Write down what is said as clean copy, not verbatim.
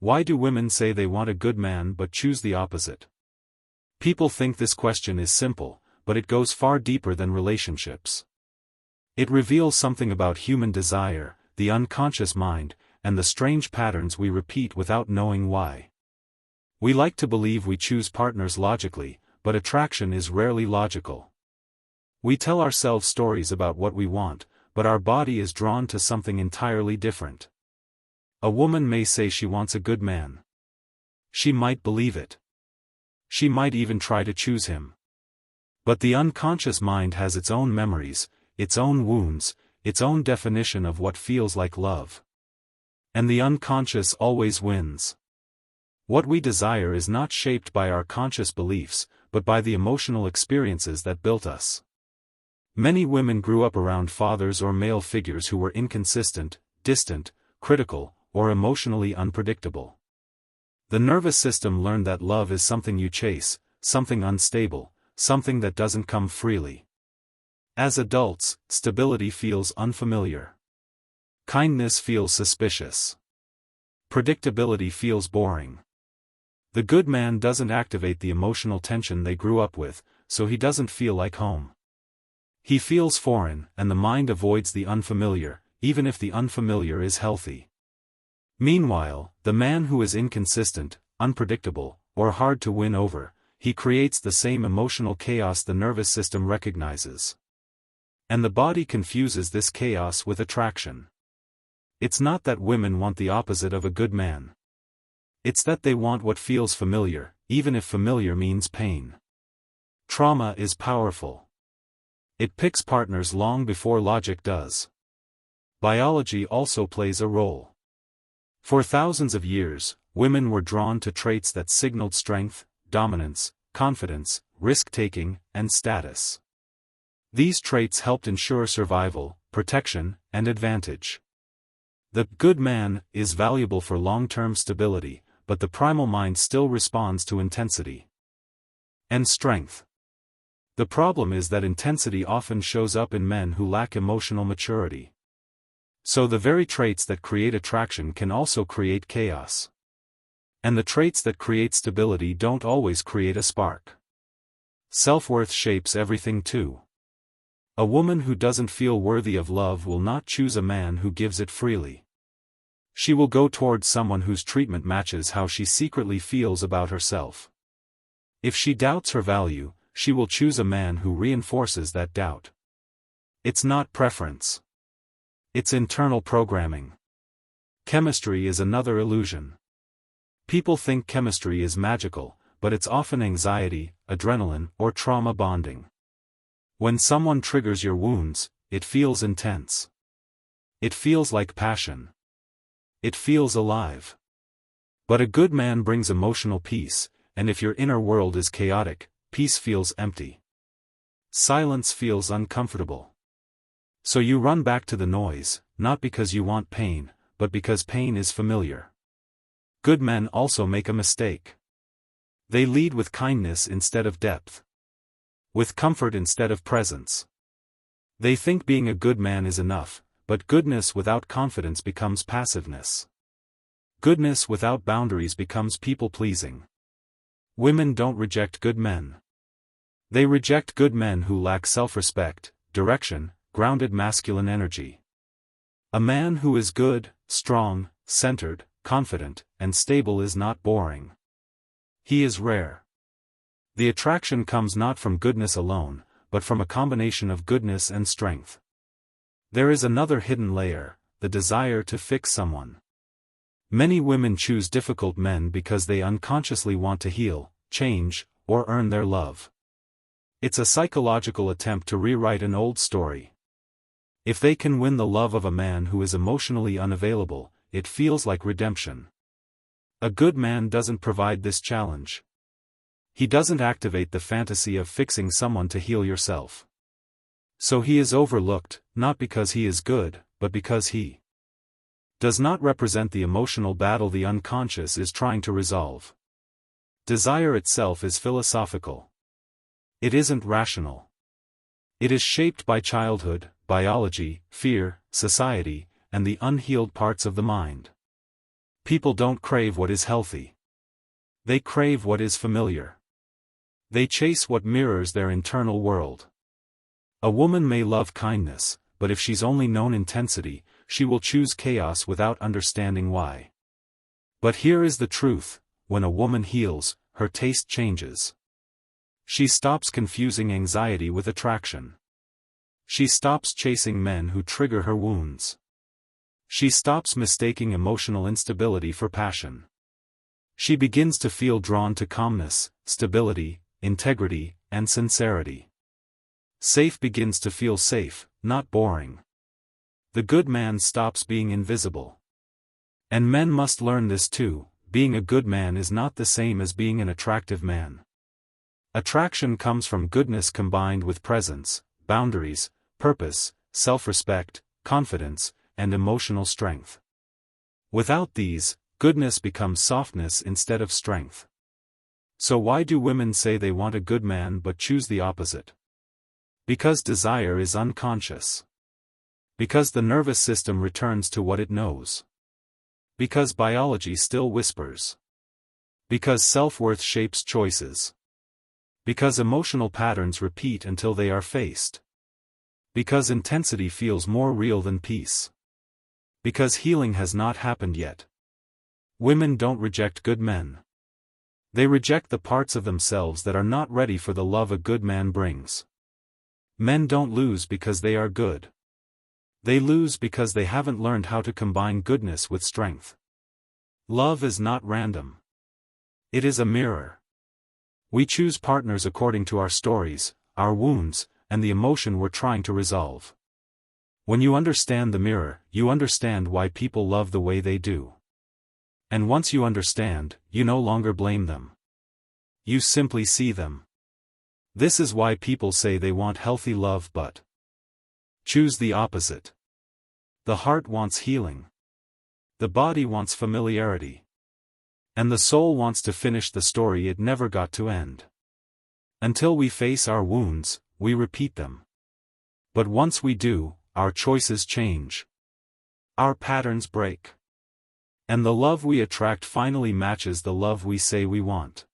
Why do women say they want a good man but choose the opposite? People think this question is simple, but it goes far deeper than relationships. It reveals something about human desire, the unconscious mind, and the strange patterns we repeat without knowing why. We like to believe we choose partners logically, but attraction is rarely logical. We tell ourselves stories about what we want, but our body is drawn to something entirely different. A woman may say she wants a good man. She might believe it. She might even try to choose him. But the unconscious mind has its own memories, its own wounds, its own definition of what feels like love. And the unconscious always wins. What we desire is not shaped by our conscious beliefs, but by the emotional experiences that built us. Many women grew up around fathers or male figures who were inconsistent, distant, critical, or emotionally unpredictable. The nervous system learned that love is something you chase, something unstable, something that doesn't come freely. As adults, stability feels unfamiliar. Kindness feels suspicious. Predictability feels boring. The good man doesn't activate the emotional tension they grew up with, so he doesn't feel like home. He feels foreign, and the mind avoids the unfamiliar, even if the unfamiliar is healthy. Meanwhile, the man who is inconsistent, unpredictable, or hard to win over, he creates the same emotional chaos the nervous system recognizes. And the body confuses this chaos with attraction. It's not that women want the opposite of a good man. It's that they want what feels familiar, even if familiar means pain. Trauma is powerful. It picks partners long before logic does. Biology also plays a role. For thousands of years, women were drawn to traits that signaled strength, dominance, confidence, risk-taking, and status. These traits helped ensure survival, protection, and advantage. The good man is valuable for long-term stability, but the primal mind still responds to intensity and strength. The problem is that intensity often shows up in men who lack emotional maturity. So the very traits that create attraction can also create chaos. And the traits that create stability don't always create a spark. Self-worth shapes everything too. A woman who doesn't feel worthy of love will not choose a man who gives it freely. She will go towards someone whose treatment matches how she secretly feels about herself. If she doubts her value, she will choose a man who reinforces that doubt. It's not preference. It's internal programming. Chemistry is another illusion. People think chemistry is magical, but it's often anxiety, adrenaline, or trauma bonding. When someone triggers your wounds, it feels intense. It feels like passion. It feels alive. But a good man brings emotional peace, and if your inner world is chaotic, peace feels empty. Silence feels uncomfortable. So you run back to the noise, not because you want pain, but because pain is familiar. Good men also make a mistake. They lead with kindness instead of depth. With comfort instead of presence. They think being a good man is enough, but goodness without confidence becomes passiveness. Goodness without boundaries becomes people-pleasing. Women don't reject good men. They reject good men who lack self-respect, direction, grounded masculine energy. A man who is good, strong, centered, confident, and stable is not boring. He is rare. The attraction comes not from goodness alone, but from a combination of goodness and strength. There is another hidden layer, the desire to fix someone. Many women choose difficult men because they unconsciously want to heal, change, or earn their love. It's a psychological attempt to rewrite an old story. If they can win the love of a man who is emotionally unavailable, it feels like redemption. A good man doesn't provide this challenge. He doesn't activate the fantasy of fixing someone to heal yourself. So he is overlooked, not because he is good, but because he does not represent the emotional battle the unconscious is trying to resolve. Desire itself is philosophical. It isn't rational. It is shaped by childhood, biology, fear, society, and the unhealed parts of the mind. People don't crave what is healthy. They crave what is familiar. They chase what mirrors their internal world. A woman may love kindness, but if she's only known intensity, she will choose chaos without understanding why. But here is the truth: when a woman heals, her taste changes. She stops confusing anxiety with attraction. She stops chasing men who trigger her wounds. She stops mistaking emotional instability for passion. She begins to feel drawn to calmness, stability, integrity, and sincerity. Safe begins to feel safe, not boring. The good man stops being invisible. And men must learn this too: being a good man is not the same as being an attractive man. Attraction comes from goodness combined with presence, boundaries, purpose, self-respect, confidence, and emotional strength. Without these, goodness becomes softness instead of strength. So why do women say they want a good man but choose the opposite? Because desire is unconscious. Because the nervous system returns to what it knows. Because biology still whispers. Because self-worth shapes choices. Because emotional patterns repeat until they are faced. Because intensity feels more real than peace. Because healing has not happened yet. Women don't reject good men. They reject the parts of themselves that are not ready for the love a good man brings. Men don't lose because they are good. They lose because they haven't learned how to combine goodness with strength. Love is not random. It is a mirror. We choose partners according to our stories, our wounds, and the emotion we're trying to resolve. When you understand the mirror, you understand why people love the way they do. And once you understand, you no longer blame them. You simply see them. This is why people say they want healthy love but choose the opposite. The heart wants healing. The body wants familiarity. And the soul wants to finish the story it never got to end. Until we face our wounds, we repeat them. But once we do, our choices change. Our patterns break. And the love we attract finally matches the love we say we want.